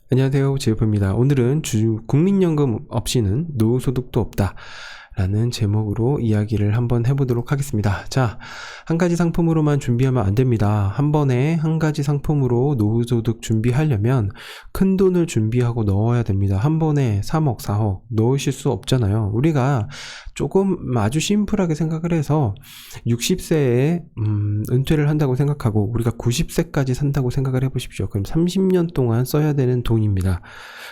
안녕하세요, 제이프입니다. 오늘은 국민연금 없이는 노후소득도 없다 라는 제목으로 이야기를 한번 해보도록 하겠습니다. 자, 한 가지 상품으로만 준비하면 안 됩니다. 한 번에 한 가지 상품으로 노후소득 준비하려면 큰 돈을 준비하고 넣어야 됩니다. 한 번에 3억, 4억 넣으실 수 없잖아요. 우리가 조금 아주 심플하게 생각을 해서 60세에 은퇴를 한다고 생각하고 우리가 90세까지 산다고 생각을 해보십시오. 그럼 30년 동안 써야 되는 돈입니다.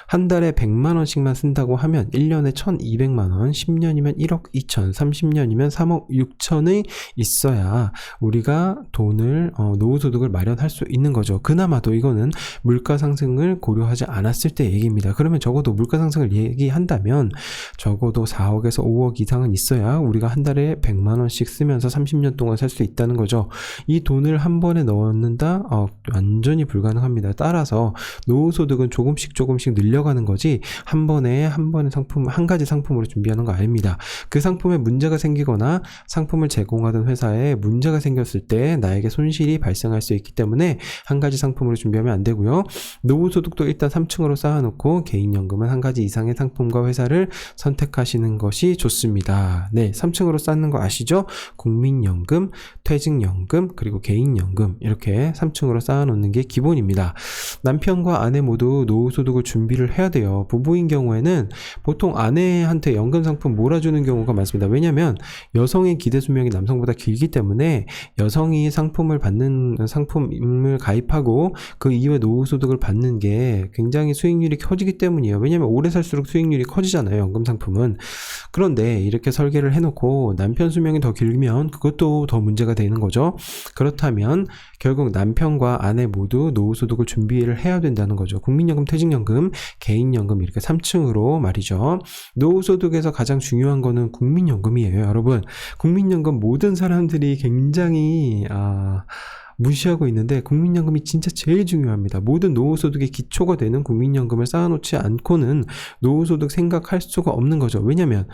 한 달에 100만원씩만 쓴다고 하면 1년에 1200만원, 10년이면 1억 2천, 30년이면 3억 6천이 있어야 우리가 돈을 노후소득을 마련할 수 있는 거죠. 그나마도 이거는 물가 상승을 고려하지 않았을 때 얘기입니다. 그러면 적어도 물가 상승을 얘기한다면 적어도 4억에서 5억 이상은 있어야 우리가 한 달에 100만원씩 쓰면서 30년 동안 살 수 있다는 거죠. 이 돈을 한 번에 넣는다? 완전히 불가능합니다. 따라서 노후소득은 조금씩 늘려가는 거지 한 번에 상품 한 가지 상품으로 준비하는 거 아닙니다. 그 상품에 문제가 생기거나 상품을 제공하던 회사에 문제가 생겼을 때 나에게 손실이 발생할 수 있기 때문에 한 가지 상품으로 준비하면 안 되고요. 노후소득도 일단 3층으로 쌓아놓고 개인연금은 한 가지 이상의 상품과 회사를 선택하시는 것이 좋습니다. 네, 3층으로 쌓는 거 아시죠? 국민연금, 퇴직연금, 그리고 개인연금 이렇게 3층으로 쌓아놓는 게 기본입니다. 남편과 아내 모두 노후소득을 준비를 해야 돼요. 부부인 경우에는 보통 아내한테 연금 상품 몰아주는 경우가 많습니다. 왜냐하면 여성의 기대 수명이 남성보다 길기 때문에 여성이 상품을 가입하고 그 이후에 노후소득을 받는 게 굉장히 수익률이 커지기 때문이에요. 왜냐하면 오래 살수록 수익률이 커지잖아요. 연금 상품은. 그런데 이렇게 설계를 해놓고 남편 수명이 더 길면 그것도 더 문제가 되는 거죠. 그렇다면 결국 남편과 아내 모두 노후소득을 준비를 해야 된다는 거죠. 국민연금, 퇴직연금, 개인연금 이렇게 3층으로 말이죠. 노후소득에서 가장 중요한 거는 국민연금이에요. 여러분, 국민연금 모든 사람들이 굉장히 무시하고 있는데 국민연금이 진짜 제일 중요합니다. 모든 노후소득의 기초가 되는 국민연금을 쌓아놓지 않고는 노후소득 생각할 수가 없는 거죠. 왜냐면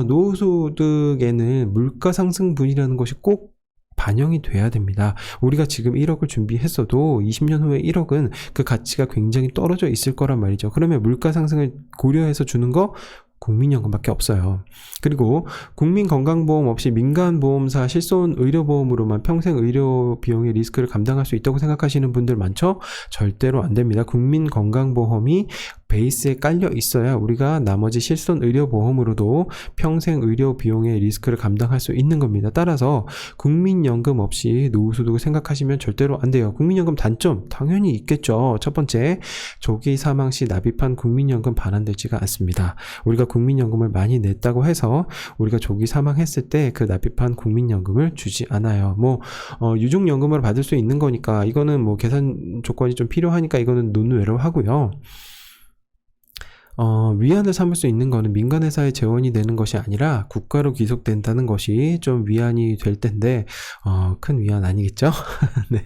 노후소득에는 물가상승분이라는 것이 꼭 반영이 돼야 됩니다. 우리가 지금 1억을 준비했어도 20년 후에 1억은 그 가치가 굉장히 떨어져 있을 거란 말이죠. 그러면 물가 상승을 고려해서 주는 거 국민연금밖에 없어요. 그리고 국민건강보험 없이 민간보험사 실손의료보험으로만 평생 의료 비용의 리스크를 감당할 수 있다고 생각하시는 분들 많죠? 절대로 안 됩니다. 국민건강보험이 베이스에 깔려 있어야 우리가 나머지 실손의료보험으로도 평생 의료 비용의 리스크를 감당할 수 있는 겁니다. 따라서 국민연금 없이 노후소득을 생각하시면 절대로 안 돼요. 국민연금 단점 당연히 있겠죠. 첫 번째, 조기 사망 시 납입한 국민연금 반환되지가 않습니다. 우리가 국민연금을 많이 냈다고 해서 우리가 조기 사망했을 때 그 납입한 국민연금을 주지 않아요. 유족연금으로 받을 수 있는 거니까 이거는 계산 조건이 좀 필요하니까 이거는 논외로 하고요. 위안을 삼을 수 있는 거는 민간회사에 재원이 되는 것이 아니라 국가로 귀속된다는 것이 좀 위안이 될 텐데 큰 위안 아니겠죠? 네.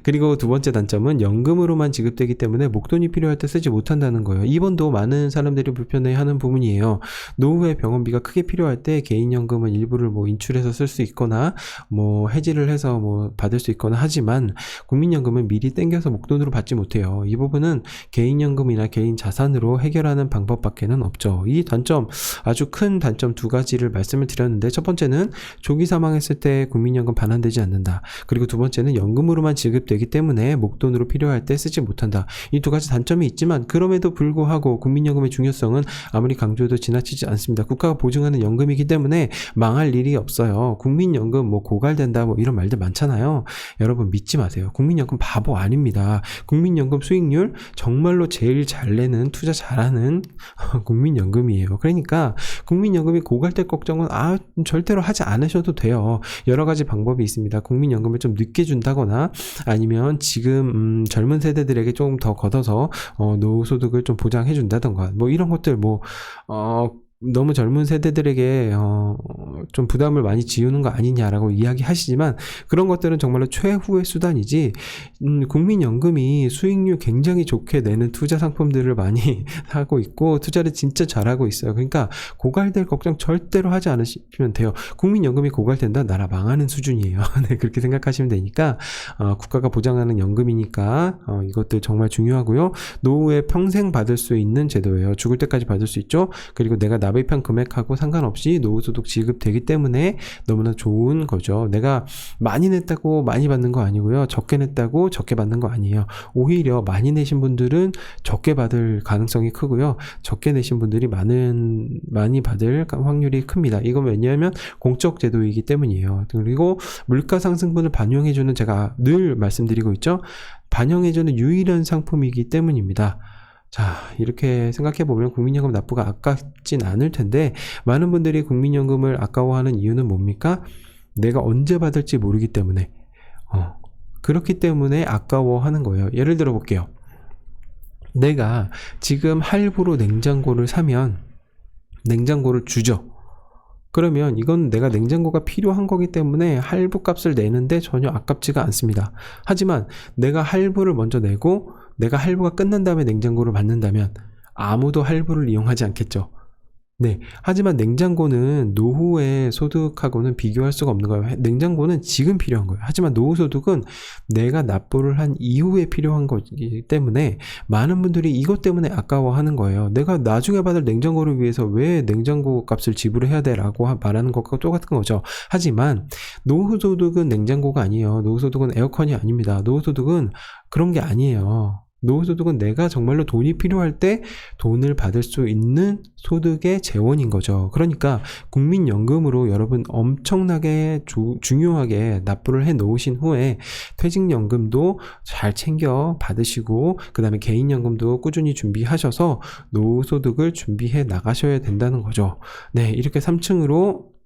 그리고 두 번째 단점은 연금으로만 지급되기 때문에 목돈이 필요할 때 쓰지 못한다는 거예요. 이번도 많은 사람들이 불편해하는 부분이에요. 노후에 병원비가 크게 필요할 때 개인연금은 일부를 인출해서 쓸 수 있거나 해지를 해서 받을 수 있거나 하지만 국민연금은 미리 땡겨서 목돈으로 받지 못해요. 이 부분은 개인연금이나 개인 자산으로 해결하는 방법밖에는 없죠. 이 단점, 아주 큰 단점 두 가지를 말씀을 드렸는데 첫 번째는 조기 사망했을 때 국민연금 반환되지 않는다. 그리고 두 번째는 연금으로만 지급되기 때문에 목돈으로 필요할 때 쓰지 못한다. 이 두 가지 단점이 있지만 그럼에도 불구하고 국민연금의 중요성은 아무리 강조해도 지나치지 않습니다. 국가가 보증하는 연금이기 때문에 망할 일이 없어요. 국민연금 고갈된다 이런 말들 많잖아요. 여러분 믿지 마세요. 국민연금 바보 아닙니다. 국민연금 수익률 정말로 제일 잘 내는, 투자 잘하는 국민연금이에요. 그러니까 국민연금이 고갈될 걱정은 절대로 하지 않으셔도 돼요. 여러 가지 방법이 있습니다. 국민연금을 좀 늦게 준다거나 아니면 지금 젊은 세대들에게 조금 더 걷어서 노후소득을 좀 보장해 준다던가 이런 것들 너무 젊은 세대들에게 좀 부담을 많이 지우는 거 아니냐라고 이야기하시지만 그런 것들은 정말로 최후의 수단이지. 국민연금이 수익률 굉장히 좋게 내는 투자 상품들을 많이 하고 있고 투자를 진짜 잘하고 있어요. 그러니까 고갈될 걱정 절대로 하지 않으시면 돼요. 국민연금이 고갈된다 나라 망하는 수준이에요. 네, 그렇게 생각하시면 되니까 국가가 보장하는 연금이니까 이것들 정말 중요하고요. 노후에 평생 받을 수 있는 제도예요. 죽을 때까지 받을 수 있죠. 그리고 내가 납입한 금액하고 상관없이 노후소득 지급되기 때문에 너무나 좋은 거죠. 내가 많이 냈다고 많이 받는 거 아니고요. 적게 냈다고 적게 받는 거 아니에요. 오히려 많이 내신 분들은 적게 받을 가능성이 크고요. 적게 내신 분들이 많이 받을 확률이 큽니다. 이건 왜냐하면 공적 제도이기 때문이에요. 그리고 물가 상승분을 반영해주는, 제가 늘 말씀드리고 있죠. 반영해주는 유일한 상품이기 때문입니다. 자, 이렇게 생각해보면 국민연금 납부가 아깝진 않을 텐데 많은 분들이 국민연금을 아까워하는 이유는 뭡니까? 내가 언제 받을지 모르기 때문에 그렇기 때문에 아까워하는 거예요. 예를 들어 볼게요. 내가 지금 할부로 냉장고를 사면 냉장고를 주죠. 그러면 이건 내가 냉장고가 필요한 거기 때문에 할부 값을 내는데 전혀 아깝지가 않습니다. 하지만 내가 할부를 먼저 내고 내가 할부가 끝난 다음에 냉장고를 받는다면 아무도 할부를 이용하지 않겠죠. 네. 하지만 냉장고는 노후의 소득하고는 비교할 수가 없는 거예요. 냉장고는 지금 필요한 거예요. 하지만 노후 소득은 내가 납부를 한 이후에 필요한 거기 때문에 많은 분들이 이것 때문에 아까워하는 거예요. 내가 나중에 받을 냉장고를 위해서 왜 냉장고 값을 지불해야 돼? 라고 말하는 것과 똑같은 거죠. 하지만 노후 소득은 냉장고가 아니에요. 노후 소득은 에어컨이 아닙니다. 노후 소득은 그런 게 아니에요. 노후소득은 내가 정말로 돈이 필요할 때 돈을 받을 수 있는 소득의 재원인 거죠. 그러니까 국민연금으로 여러분 엄청나게 중요하게 납부를 해 놓으신 후에 퇴직연금도 잘 챙겨 받으시고 그 다음에 개인연금도 꾸준히 준비하셔서 노후소득을 준비해 나가셔야 된다는 거죠. 네, 이렇게 3층으로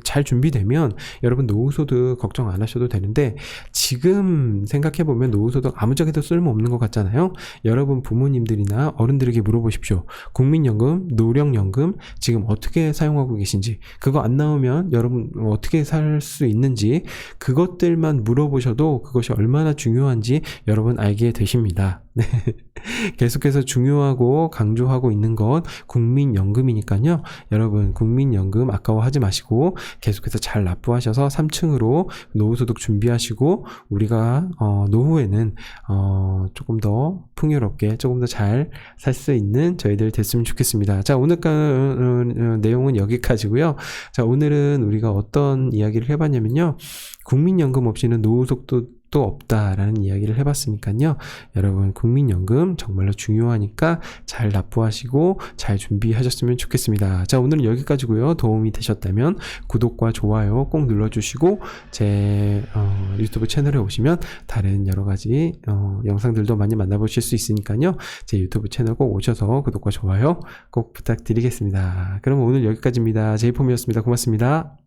잘 준비되면 여러분 노후소득 걱정 안 하셔도 되는데 지금 생각해보면 노후소득 아무짝에도 쓸모없는 것 같잖아요. 여러분 부모님들이나 어른들에게 물어보십시오. 국민연금, 노령연금 지금 어떻게 사용하고 계신지, 그거 안 나오면 여러분 어떻게 살 수 있는지 그것들만 물어보셔도 그것이 얼마나 중요한지 여러분 알게 되십니다. 네. 계속해서 중요하고 강조하고 있는 건 국민연금이니까요. 여러분 국민연금 아까워하지 마시고 계속해서 잘 납부하셔서 3층으로 노후소득 준비하시고 우리가 노후에는 조금 더 풍요롭게 조금 더 잘 살 수 있는 저희들 됐으면 좋겠습니다. 자, 오늘 내용은 여기까지고요. 자, 오늘은 우리가 어떤 이야기를 해봤냐면요. 국민연금 없이는 노후소득도 없다라는 이야기를 해봤으니까요. 여러분 국민연금 정말로 중요하니까 잘 납부하시고 잘 준비하셨으면 좋겠습니다. 자, 오늘은 여기까지고요. 도움이 되셨다면 구독과 좋아요 꼭 눌러주시고 제 유튜브 채널에 오시면 다른 여러가지 영상들도 많이 만나보실 수 있으니까요. 제 유튜브 채널 꼭 오셔서 구독과 좋아요 꼭 부탁드리겠습니다. 그럼 오늘 여기까지입니다. 제이폼이었습니다. 고맙습니다.